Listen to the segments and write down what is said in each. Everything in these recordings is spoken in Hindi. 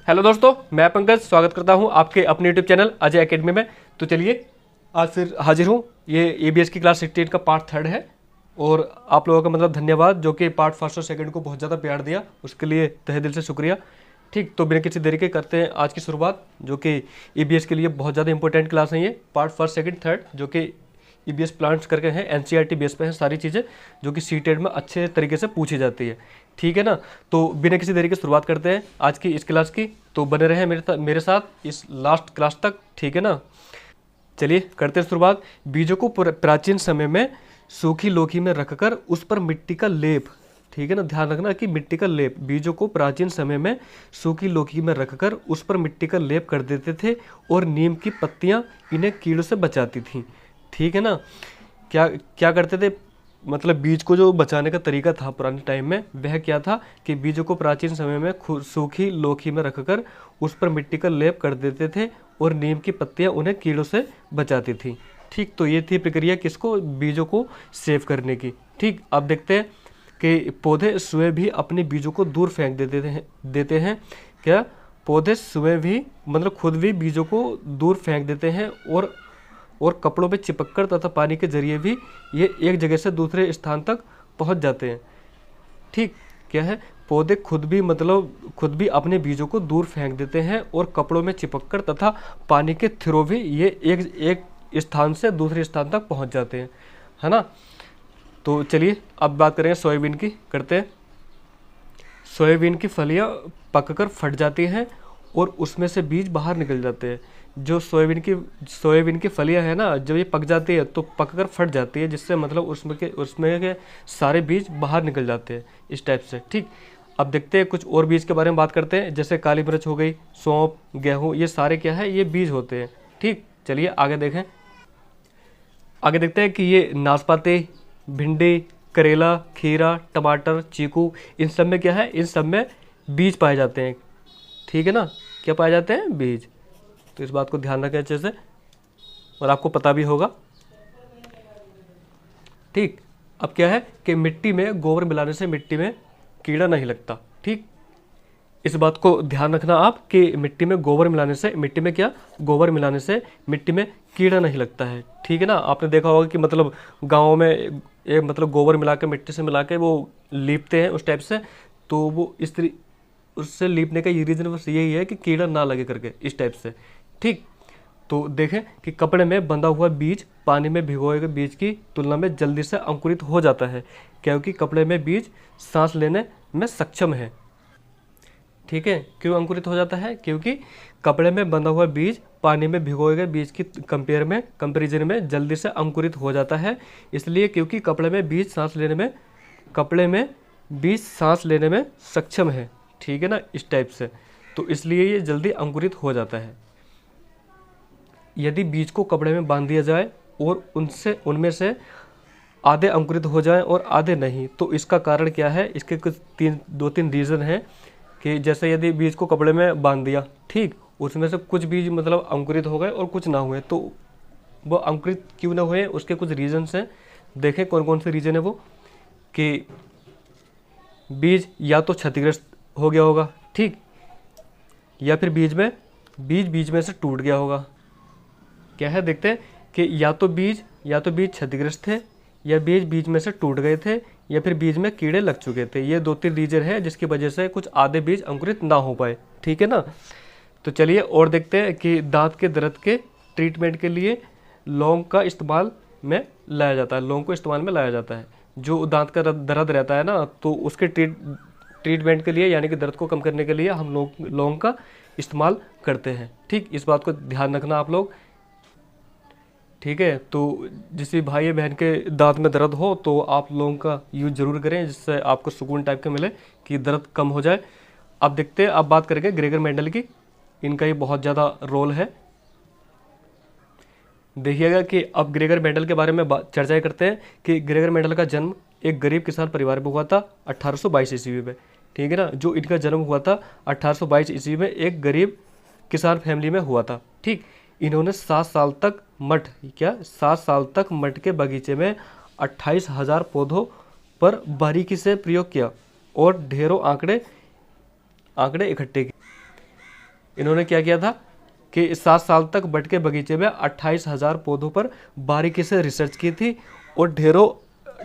हेलो दोस्तों, मैं पंकज स्वागत करता हूं आपके अपने यूट्यूब चैनल अजय एकेडमी में। तो चलिए आज फिर हाजिर हूं। ये ईबीएस की क्लास 16 का पार्ट 3 है और आप लोगों का मतलब धन्यवाद जो कि पार्ट फर्स्ट और सेकंड को बहुत ज़्यादा प्यार दिया, उसके लिए तहे दिल से शुक्रिया। ठीक, तो बिना किसी देरी के करते हैं आज की शुरुआत, जो कि ईबीएस के लिए बहुत ज़्यादा इंपॉर्टेंट क्लास है। ये पार्ट फर्स्ट सेकंड थर्ड जो कि ईबीएस प्लान्स करके हैं, एनसीईआरटी बेस पे हैं सारी चीज़ें जो कि सीटेट में अच्छे तरीके से पूछी जाती है। ठीक है ना, तो बिना किसी देरी के शुरुआत करते हैं आज की इस क्लास की। तो बने रहे मेरे साथ इस लास्ट क्लास तक, ठीक है ना। चलिए करते हैं शुरुआत। बीजों को प्राचीन समय में सूखी लोकी में रखकर उस पर मिट्टी का लेप, ठीक है ना, ध्यान रखना कि मिट्टी का लेप, बीजों को प्राचीन समय में सूखी लोकी में रखकर उस पर मिट्टी का लेप कर देते थे और नीम की पत्तियां इन्हें कीड़ों से बचाती थीं। ठीक है ना, क्या क्या करते थे, मतलब बीज को जो बचाने का तरीका था पुराने टाइम में, वह क्या था कि बीजों को प्राचीन समय में सूखी लोकी में रखकर उस पर मिट्टी का लेप कर देते थे और नीम की पत्तियां उन्हें कीड़ों से बचाती थी। ठीक, तो ये थी प्रक्रिया किसको, बीजों को सेव करने की। ठीक, अब देखते हैं कि पौधे स्वयं भी अपने बीजों को दूर फेंक देते हैं। क्या पौधे स्वयं भी मतलब खुद भी बीजों को दूर फेंक देते हैं और कपड़ों पे चिपककर तथा पानी के जरिए भी ये एक जगह से दूसरे स्थान तक पहुंच जाते हैं। ठीक, क्या है, पौधे खुद भी अपने बीजों को दूर फेंक देते हैं और कपड़ों में चिपककर तथा पानी के थ्रू भी ये एक स्थान से दूसरे स्थान तक पहुंच जाते हैं, है ना। तो चलिए अब बात करें सोयाबीन की, करते हैं। सोयाबीन की फलियां पककर फट जाती हैं और उसमें से बीज बाहर निकल जाते हैं। जो सोयाबीन की फलियां है ना, जब ये पक जाती है तो पककर फट जाती है, जिससे मतलब उसमें के सारे बीज बाहर निकल जाते हैं इस टाइप से। ठीक, अब देखते हैं कुछ और बीज के बारे में बात करते हैं, जैसे काली मिर्च हो गई, सौंफ, गेहूँ, ये सारे क्या है, ये बीज होते हैं। ठीक, चलिए आगे देखें। आगे देखते हैं कि ये नाशपाती, भिंडी, करेला, खीरा, टमाटर, चीकू, इन सब में क्या है, इन सब में बीज पाए जाते हैं। ठीक है ना, क्या पाए जाते हैं, बीज। तो इस बात को ध्यान रखें अच्छे से और आपको पता भी होगा। ठीक, अब क्या है कि मिट्टी में गोबर मिलाने से मिट्टी में कीड़ा नहीं लगता। ठीक, इस बात को ध्यान रखना आप कि मिट्टी में गोबर मिलाने से मिट्टी में कीड़ा नहीं लगता है। ठीक है ना, आपने देखा होगा कि मतलब गाँव में एक मतलब गोबर मिला के मिट्टी से मिला के वो लीपते हैं उस टाइप से, तो वो उससे लीपने का ये रीज़न बस यही है कि कीड़ा ना लगे करके, इस टाइप से। ठीक, तो देखें कि कपड़े में बंधा हुआ बीज पानी में भिगोए गए बीज की तुलना में जल्दी से अंकुरित हो जाता है, क्योंकि कपड़े में बीज सांस लेने में सक्षम है। ठीक है, क्यों अंकुरित हो जाता है, क्योंकि कपड़े में बंधा हुआ बीज पानी में भिगोए गए बीज की कंपेरिजन में जल्दी से अंकुरित हो जाता है, इसलिए क्योंकि कपड़े में बीज सांस लेने में सक्षम है। ठीक है ना, इस टाइप से, तो इसलिए ये जल्दी अंकुरित हो जाता है। यदि बीज को कपड़े में बांध दिया जाए और उनमें से आधे अंकुरित हो जाएं और आधे नहीं, तो इसका कारण क्या है, इसके कुछ दो तीन रीज़न हैं कि जैसे यदि बीज को कपड़े में बांध दिया, ठीक, उसमें से कुछ बीज मतलब अंकुरित हो गए और कुछ ना हुए, तो वो अंकुरित क्यों ना हुए, उसके कुछ रीजन्स हैं। देखें कौन कौन से रीज़न है वो, कि बीज या तो क्षतिग्रस्त हो गया होगा, ठीक, या फिर बीज में से टूट गया होगा। क्या है, देखते हैं कि या तो बीज क्षतिग्रस्त थे, या बीज में से टूट गए थे, या फिर बीज में कीड़े लग चुके थे। ये दो तीन रीजन है जिसकी वजह से कुछ आधे बीज अंकुरित ना हो पाए। ठीक है ना, तो चलिए और देखते हैं कि दांत के दर्द के ट्रीटमेंट के लिए लौंग को इस्तेमाल में लाया जाता है। जो दांत का दर्द रहता है ना, तो उसके ट्रीटमेंट के लिए, यानी कि दर्द को कम करने के लिए हम लौंग का इस्तेमाल करते हैं। ठीक, इस बात को ध्यान रखना आप लोग। ठीक है, तो जिस भी भाई बहन के दांत में दर्द हो तो आप लौंग का यूज जरूर करें, जिससे आपको सुकून टाइप का मिले कि दर्द कम हो जाए। अब देखते हैं, अब बात करेंगे ग्रेगर मेंडल की। इनका ही बहुत ज़्यादा रोल है। देखिएगा कि अब ग्रेगर मेंडल के बारे में चर्चा करते हैं कि ग्रेगर मेंडल का जन्म एक गरीब किसान परिवार में हुआ था 1822 ईस्वी में। ठीक है ना, जो इनका जन्म हुआ था 1822 ईस्वी में एक गरीब किसान फैमिली में हुआ था। ठीक, इन्होंने 7 साल तक मठ के बगीचे में 28,000 पौधों पर बारीकी से प्रयोग किया और ढेरों आंकड़े इकट्ठे किए। इन्होंने क्या किया था कि 7 साल तक बट के बगीचे में 28,000 पौधों पर बारीकी से रिसर्च की थी और ढेरों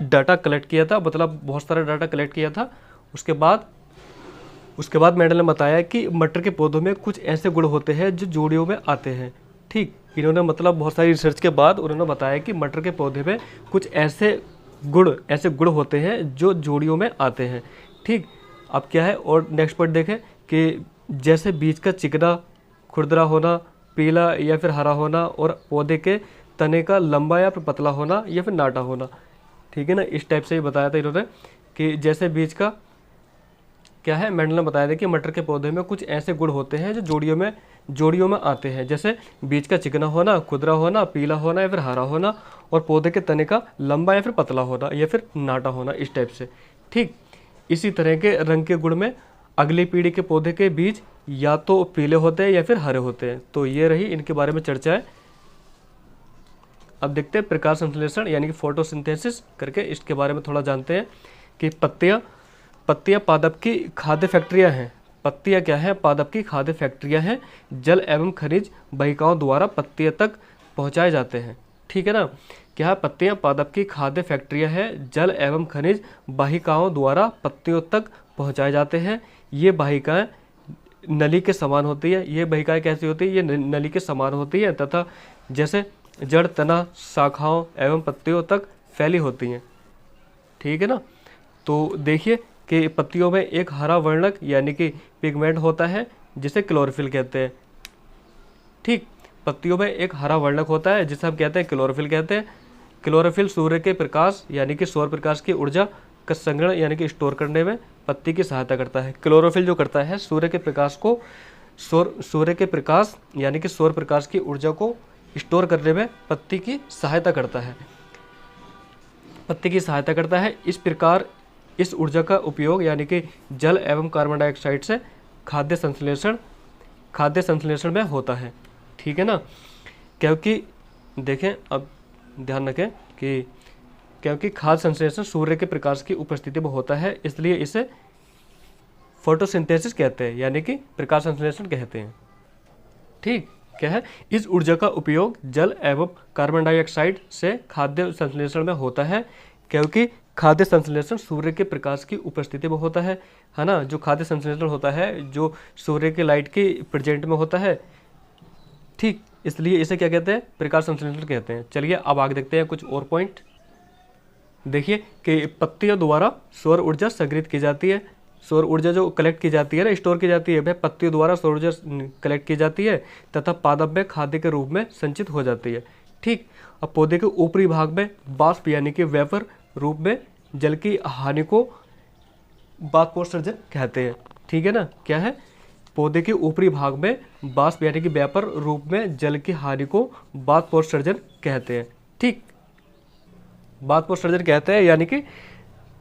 डाटा कलेक्ट किया था, मतलब बहुत सारा डाटा कलेक्ट किया था। उसके बाद मेंडल ने बताया कि मटर के पौधों में कुछ ऐसे गुण होते हैं जो जोड़ियों में आते हैं। ठीक, इन्होंने मतलब बहुत सारी रिसर्च के बाद उन्होंने बताया कि मटर के पौधे में कुछ ऐसे गुण होते हैं जो जोड़ियों में आते हैं। ठीक, अब क्या है और नेक्स्ट पॉइंट देखें कि जैसे बीज का चिकना, खुरदरा होना, पीला या फिर हरा होना और पौधे के तने का लंबा या फिर पतला होना या फिर नाटा होना। ठीक है ना, इस टाइप से ही बताया था इन्होंने कि जैसे बीज का क्या है, मेंडल ने बताया था कि मटर के पौधे में कुछ ऐसे गुण होते हैं जो जोड़ियों में आते हैं, जैसे बीज का चिकना होना, खुरदरा होना, पीला होना या फिर हरा होना और पौधे के तने का लंबा या फिर पतला होना या फिर नाटा होना, इस टाइप से। ठीक, इसी तरह के रंग के गुण में अगली पीढ़ी के पौधे के बीज या तो पीले होते हैं या फिर हरे होते हैं। तो ये रही इनके बारे में चर्चा है। अब देखते हैं प्रकाश संश्लेषण यानी कि फोटोसिंथेसिस करके, इसके बारे में थोड़ा जानते हैं कि पत्तियां पादप की खाद्य फैक्ट्रियां हैं। पत्तियां क्या है, पादप की खाद्य फैक्ट्रियां हैं। जल एवं खनिज वाहिकाओं द्वारा पत्तियों तक पहुंचाए जाते हैं। ठीक है ना, क्या पत्तियां पादप की खाद्य फैक्ट्रियां हैं, जल एवं खनिज वाहिकाओं द्वारा पत्तियों तक पहुंचाए जाते हैं। ये वाहिकाएं नली के समान होती है। ये वाहिकाएं कैसी होती है, ये नली के समान होती है तथा जैसे जड़, तना, शाखाओं एवं पत्तियों तक फैली होती हैं। ठीक है ना, तो देखिए कि पत्तियों में एक हरा वर्णक यानी कि पिगमेंट होता है जिसे क्लोरोफिल कहते हैं। ठीक, पत्तियों में एक हरा वर्णक होता है जिसे हम कहते हैं क्लोरोफिल कहते हैं। क्लोरोफिल सूर्य के प्रकाश यानी कि सौर प्रकाश की ऊर्जा का संग्रहण यानी कि स्टोर करने में पत्ती की सहायता करता है। क्लोरोफिल जो करता है सूर्य के प्रकाश को सूर्य के प्रकाश यानी कि सौर प्रकाश की ऊर्जा को स्टोर करने में पत्ती की सहायता करता है। इस प्रकार इस ऊर्जा का उपयोग यानी कि जल एवं कार्बन डाइऑक्साइड से खाद्य संश्लेषण में होता है। ठीक है ना, क्योंकि देखें, अब ध्यान रखें कि क्योंकि खाद्य संश्लेषण सूर्य के प्रकाश की उपस्थिति में होता है, इसलिए इसे फोटोसिंथेसिस कहते हैं यानी कि प्रकाश संश्लेषण कहते हैं। ठीक, क्या है, इस ऊर्जा का उपयोग जल एवं कार्बन डाइऑक्साइड से खाद्य संश्लेषण में होता है, क्योंकि खाद्य संश्लेषण सूर्य के प्रकाश की उपस्थिति में होता है ना। जो खाद्य संश्लेषण होता है जो सूर्य के लाइट की प्रेजेंट में होता है। ठीक, इसलिए इसे क्या कहते हैं, प्रकाश संश्लेषण कहते हैं। चलिए अब आगे देखते हैं कुछ और पॉइंट। देखिए कि पत्तियों द्वारा सौर ऊर्जा संग्रहित की जाती है। सौर ऊर्जा जो कलेक्ट की जाती है ना, स्टोर की जाती है, वह पत्तियों द्वारा सौर ऊर्जा कलेक्ट की जाती है तथा पादप में खाद्य के रूप में संचित हो जाती है। ठीक, अब पौधे के ऊपरी भाग में वाष्प यानी कि वेपर रूप में जल की हानि को बाष्पोत्सर्जन कहते हैं। ठीक है ना, क्या है, पौधे के ऊपरी भाग में वाष्प यानी कि वेपर रूप में जल की हानि को बाष्पोत्सर्जन कहते हैं। ठीक, बाष्पोत्सर्जन कहते हैं यानी कि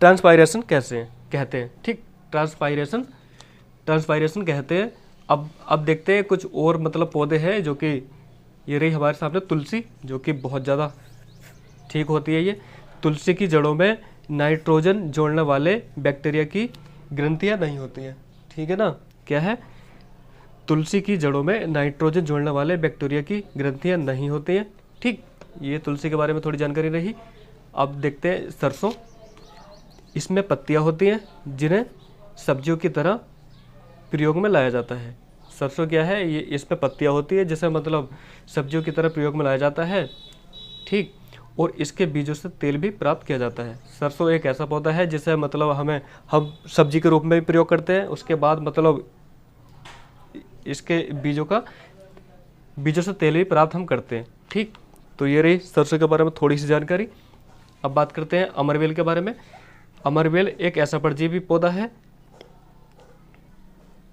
ट्रांसपायरेशन कहते हैं। ठीक, ट्रांसपायरेशन कहते हैं। अब देखते हैं कुछ और मतलब पौधे हैं जो कि ये रही हमारे सामने तुलसी, जो कि बहुत ज़्यादा ठीक होती है। ये तुलसी की जड़ों में नाइट्रोजन जोड़ने वाले बैक्टीरिया की ग्रंथियां नहीं होती हैं। ठीक है ना, क्या है, तुलसी की जड़ों में नाइट्रोजन जोड़ने वाले बैक्टीरिया की ग्रंथियां नहीं होती हैं। ठीक, ये तुलसी के बारे में थोड़ी जानकारी रही। अब देखते हैं सरसों। इसमें पत्तियां होती हैं जिन्हें सब्जियों की तरह प्रयोग में लाया जाता है। सरसों क्या है, ये इसमें पत्तियां होती है जिसे मतलब सब्जियों की तरह प्रयोग में लाया जाता है। ठीक, और इसके बीजों से तेल भी प्राप्त किया जाता है। सरसों एक ऐसा पौधा है जिसे मतलब हम सब्जी के रूप में भी प्रयोग करते हैं। उसके बाद मतलब इसके बीजों से तेल भी प्राप्त हम करते हैं। ठीक, तो ये रही सरसों के बारे में थोड़ी सी जानकारी। अब बात करते हैं अमरवेल के बारे में। अमरवेल एक ऐसा परजीवी पौधा है।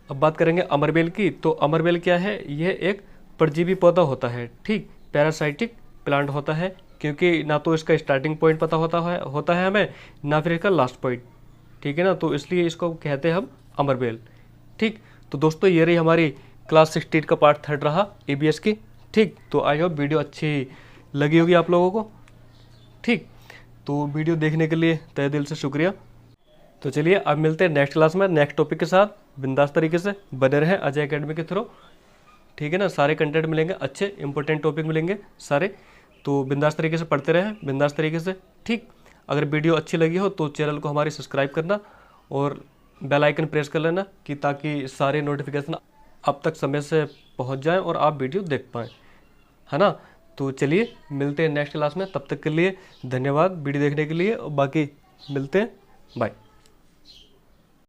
अब बात करेंगे अमरवेल की, तो अमरवेल क्या है, यह एक परजीवी पौधा होता है। ठीक, पैरासाइटिक प्लांट होता है, क्योंकि ना तो इसका स्टार्टिंग पॉइंट पता होता है हमें, ना फिर इसका लास्ट पॉइंट। ठीक है ना, तो इसलिए इसको कहते हैं हम अमरवेल। ठीक, तो दोस्तों ये रही हमारी क्लास 16 का पार्ट 3 रहा EBS की। ठीक, तो आई होप वीडियो अच्छी लगी होगी आप लोगों को। ठीक, तो वीडियो देखने के लिए तहे दिल से शुक्रिया। तो चलिए अब मिलते हैं नेक्स्ट क्लास में नेक्स्ट टॉपिक के साथ। बिंदास तरीके से बने रहें अजय एकेडमी के थ्रू। ठीक है ना। सारे कंटेंट मिलेंगे, अच्छे इंपॉर्टेंट टॉपिक मिलेंगे सारे। तो बिंदास तरीके से पढ़ते रहें, बिंदास तरीके से, ठीक। अगर वीडियो अच्छी लगी हो तो चैनल को हमारे सब्सक्राइब करना और बेल आइकन प्रेस कर लेना कि ताकि सारे नोटिफिकेशन अब तक समय से पहुंच जाएं और आप वीडियो देख पाएँ, है ना। तो चलिए मिलते हैं नेक्स्ट क्लास में, तब तक के लिए धन्यवाद वीडियो देखने के लिए, और बाकी मिलते हैं, बाय।